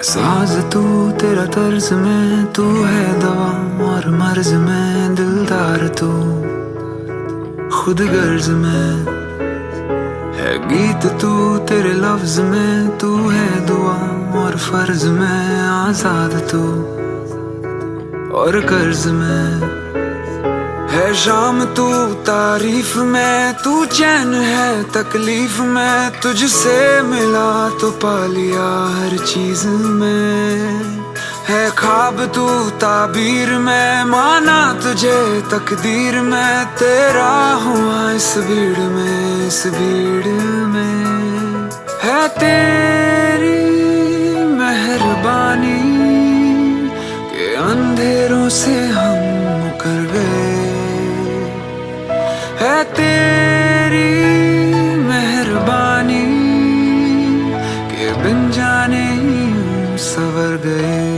साज तू तेरा तर्ज में, तू है दवा और मर्ज में, दिलदार तू खुद गर्ज में है गीत तू, तेरे लफ्ज में तू है दुआ और फर्ज में, आजाद तू और कर्ज में है शाम तू, तारीफ में तू चैन है तकलीफ में, तुझसे मिला तो पा लिया हर चीज में, है ख्वाब तू ताबीर में, माना तुझे तकदीर में, तेरा हुआ इस भीड़ में, इस भीड़ में है तेरी मेहरबानी के अंधेरों से हम मुकर गए, है तेरी मेहरबानी के बिन जाने यूं सवर गए।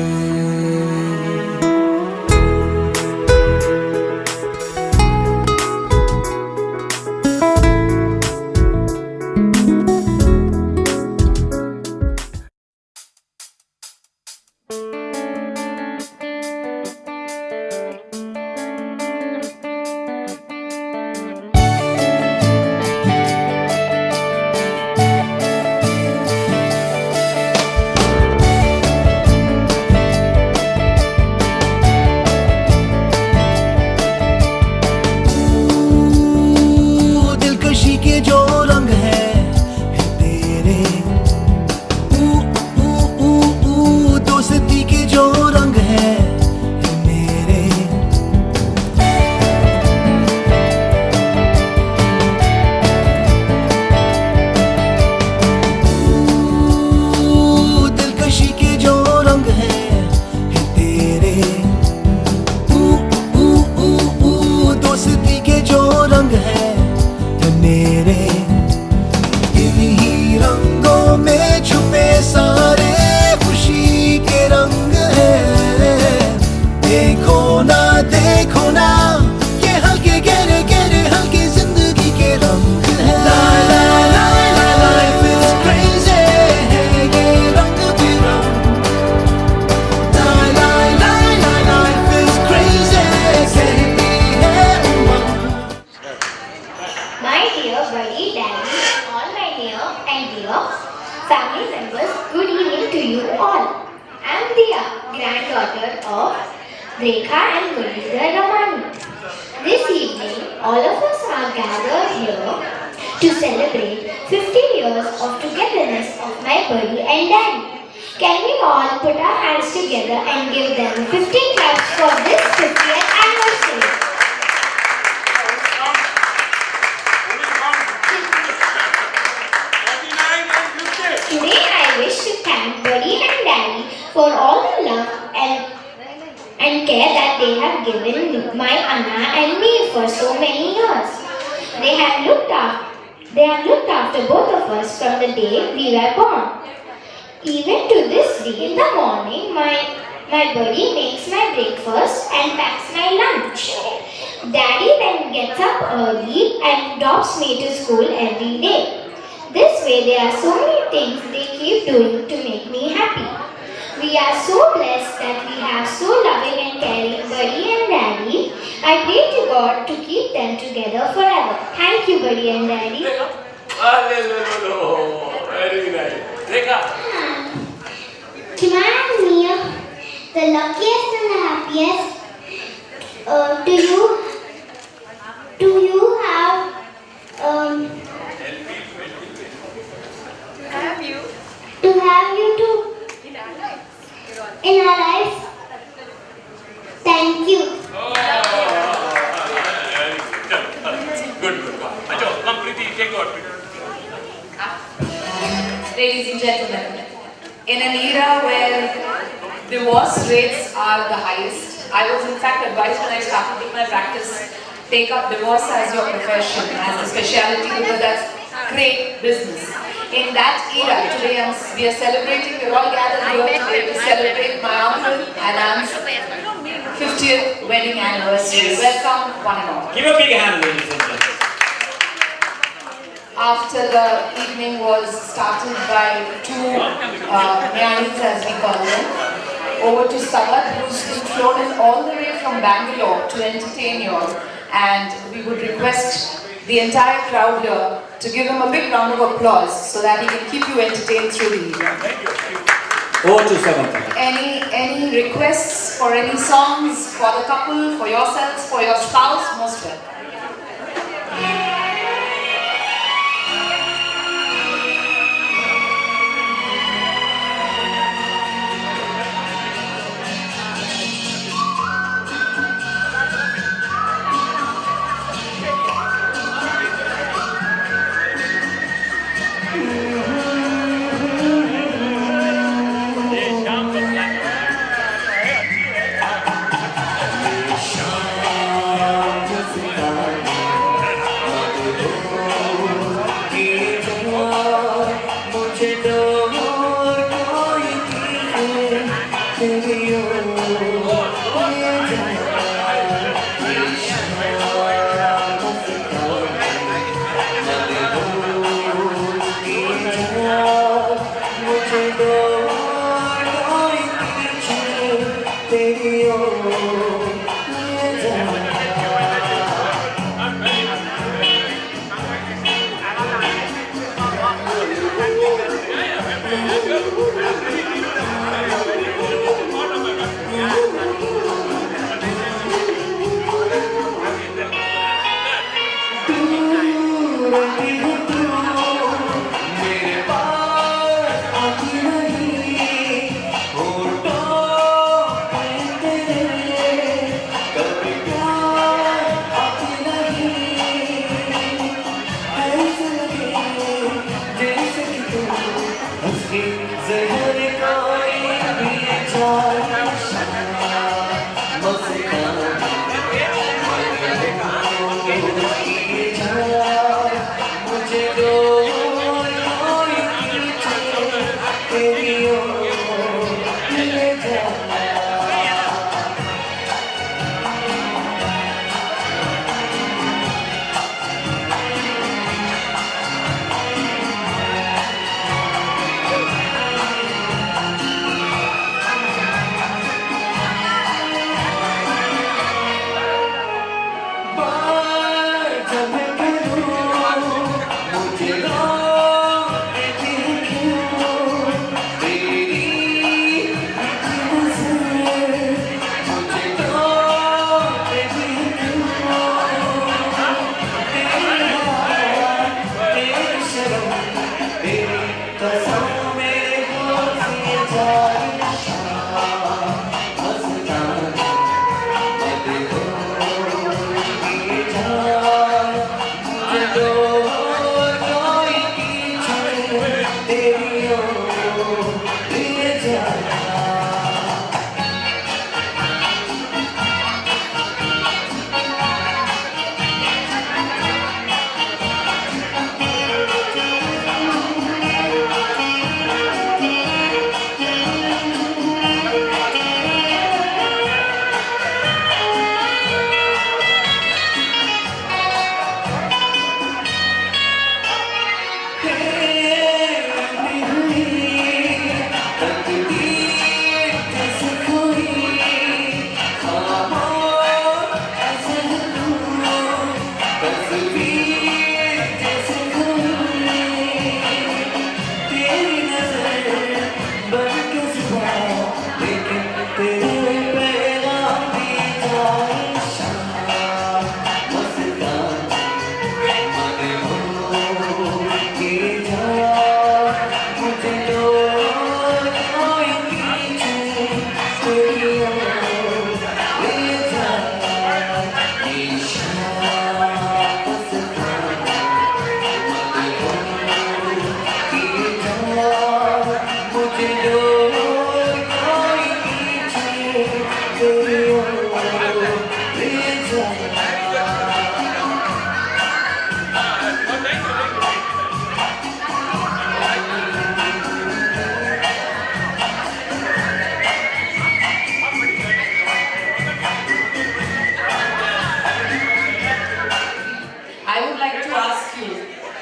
Family members, good evening to you all. I am Diya, granddaughter of Rekha and Muralidhar Ramani. This evening, all of us are gathered here to celebrate 50 years of togetherness of my buddy and daddy. Can we all put our hands together and give them 15 claps for this 50th anniversary? Today I wish to thank Buddy and Daddy for all the love and care that they have given my Anna and me for so many years. They have looked after both of us from the day we were born. Even to this day in the morning, my buddy makes my breakfast and packs my lunch. Daddy then gets up early and drops me to school every day. This way there are so many things they keep doing to make me happy. We are so blessed that we have so loving and caring Buddy and Daddy. I pray to God to keep them together forever. Thank you, Buddy and Daddy. Very nice. Rekha. Shima and Mia, the luckiest and the happiest. Do you have to have you too in our lives? Thank you. Good. Ajo, come Preeti, take out. Ladies and gentlemen, in an era where divorce rates are the highest, I was in fact advised when I started with my practice, take up divorce as your profession, as a specialty, because that's great business. In that era, today we are celebrating, we're all gathered here today to celebrate my uncle and aunt's 50th wedding anniversary. Welcome, one and all. Give a big hand, ladies and gentlemen. after the evening was started by two Nyanis, as we call them, over to Savat, who's been flown in all the way from Bangalore to entertain you all. And we would request the entire crowd here to give him a big round of applause so that he can keep you entertained through the evening. Over to Samantha. Any requests for any songs for the couple, for yourselves, for your spouse? Most welcome.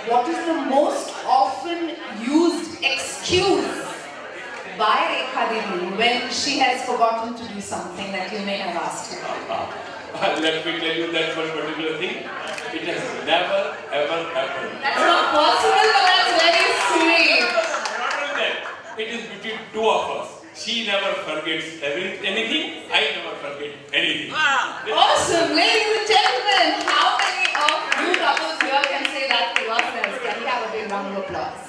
what is the most often used excuse by Rekha Didi when she has forgotten to do something that you may have asked her? Let me tell you that one particular thing. It has never ever happened. That's not possible, but that's very sweet. Not only that, it is between two of us. She never forgets anything. I never forget anything. Awesome, ladies and gentlemen, how many of you couples here can say that to yourselves? Can we have a big round of applause?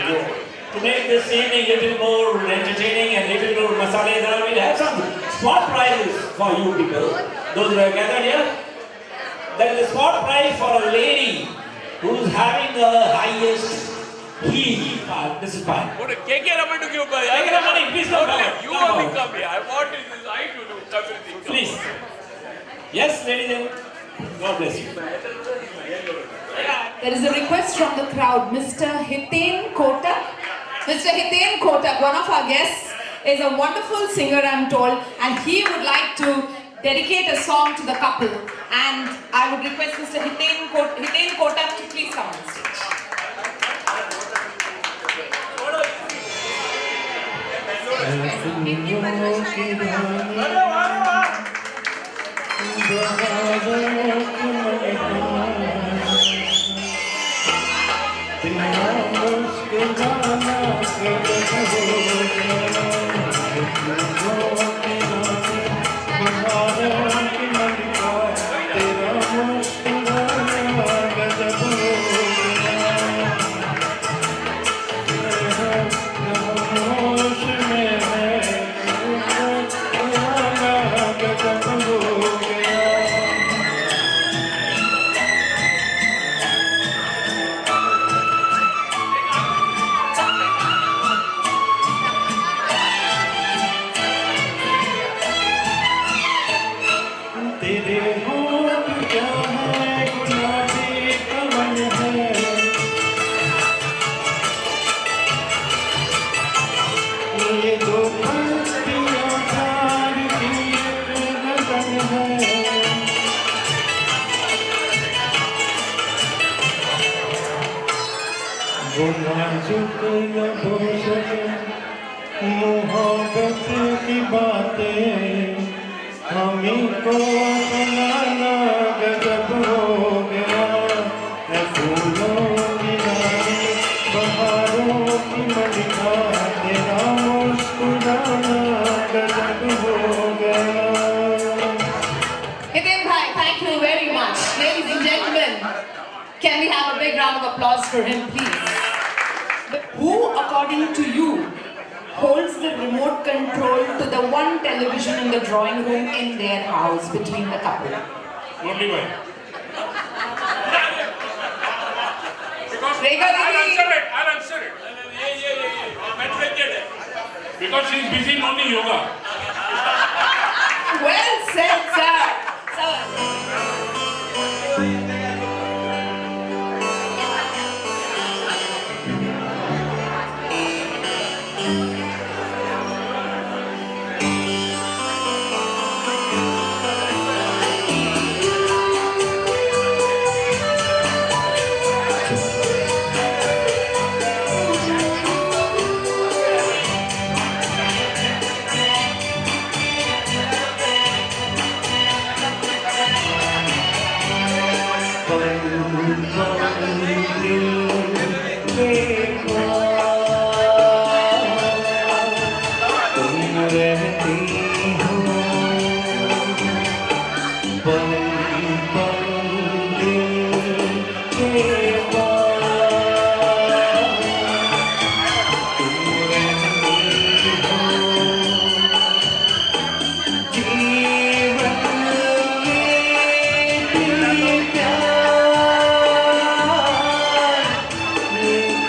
To make this evening a little more entertaining and a little more masaledar, we'll have some spot prizes for you people. Those who are gathered here. There is a spot prize for a lady who's having the highest heel. This is fine. What a KK Raman to give by. KK Raman, please come forward. You Come only forward. come here. I want this I to do everything. Please. Yes, ladies and God bless you. There is a request from the crowd. Mr. Hiten Kotak. Mr. Hiten Kotak, one of our guests, is a wonderful singer, I'm told, and he would like to dedicate a song to the couple. And I would request Mr. Hiten Kotak to please come on stage. मोहब्बत की बातें हमें को अपनाना गजब हो गया है फूलों की रानी बहारों की मलिका तेरा मुस्कुराना गजब हो गया. Hiten bhai, thank you very much. Ladies and gentlemen, can we have a big round of applause for him, please? Who, according to you, holds the remote control to the one television in the drawing room in their house between the couple? Only one. Because Rekha I'll Didi. answer it. I'll answer it. Because she's busy learning yoga. Well said, sir. Sir.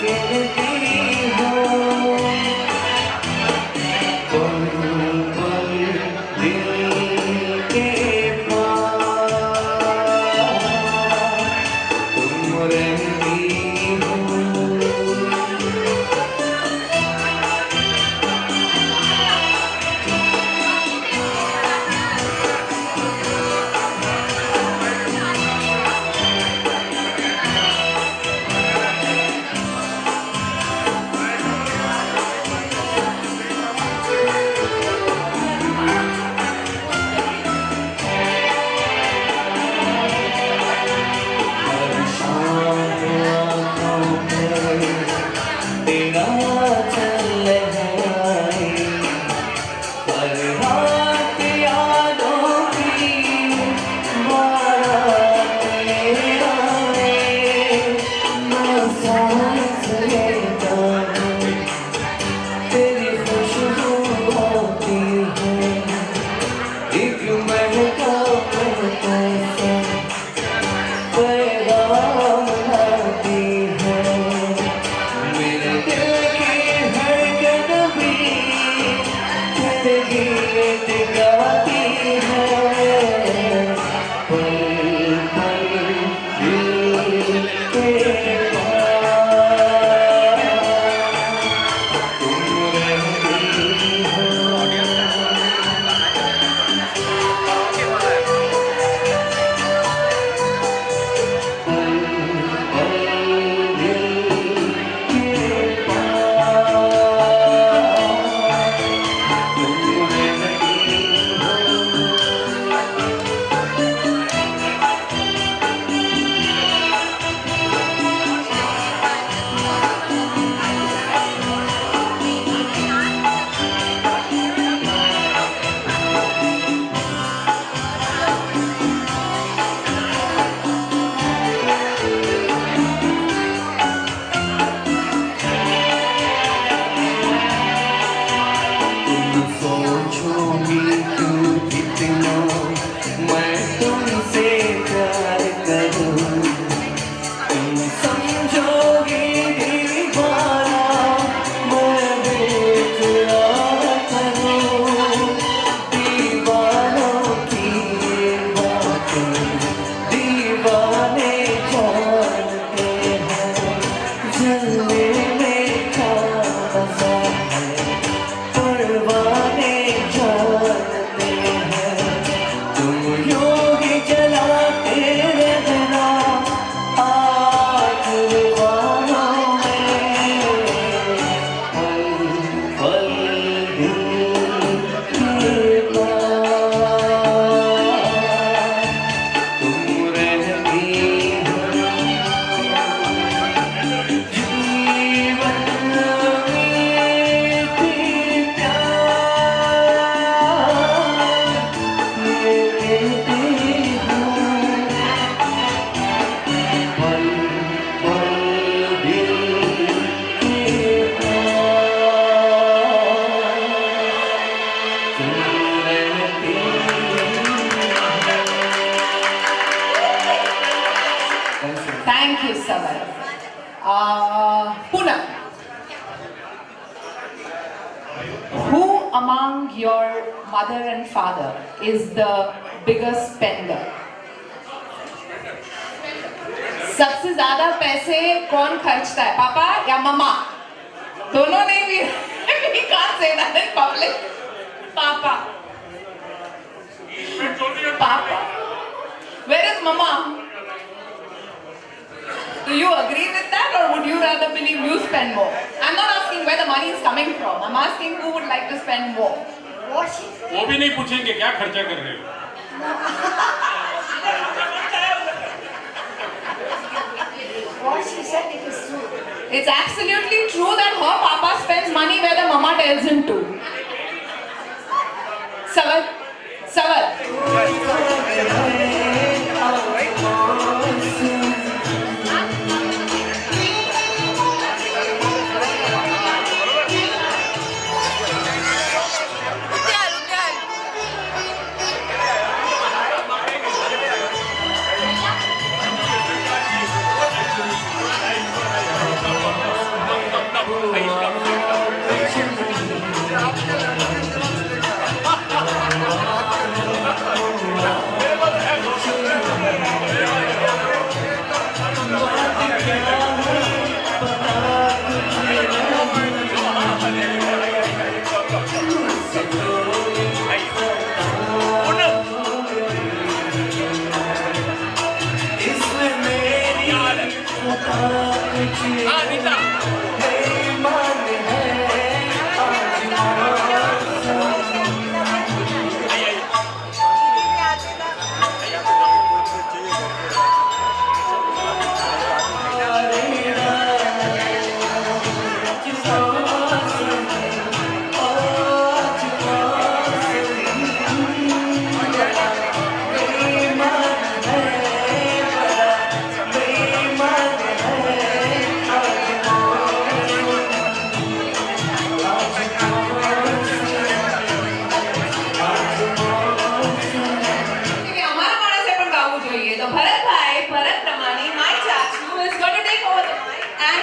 के Thank you, Saval. Poonam. Who among your mother and father is the biggest spender? सबसे ज्यादा पैसे कौन खर्चता है, पापा या मम्मा? दोनों नहीं भी. We can't say that in public. Papa. Papa. Where is mama? Do you agree with that, or would you rather believe you spend more? I'm not asking where the money is coming from. I'm asking who would like to spend more. वो भी नहीं पूछेंगे क्या खर्चा कर रहे हो. What she said, it is true. It's absolutely true that her papa spends money where the mama tells him to. Saval. Saval.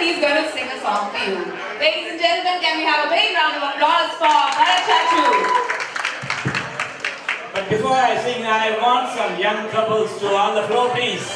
He's going to sing a song for you. Ladies and gentlemen, can we have a big round of applause for Bharat Chachu? But before I sing, I want some young couples to on the floor, please.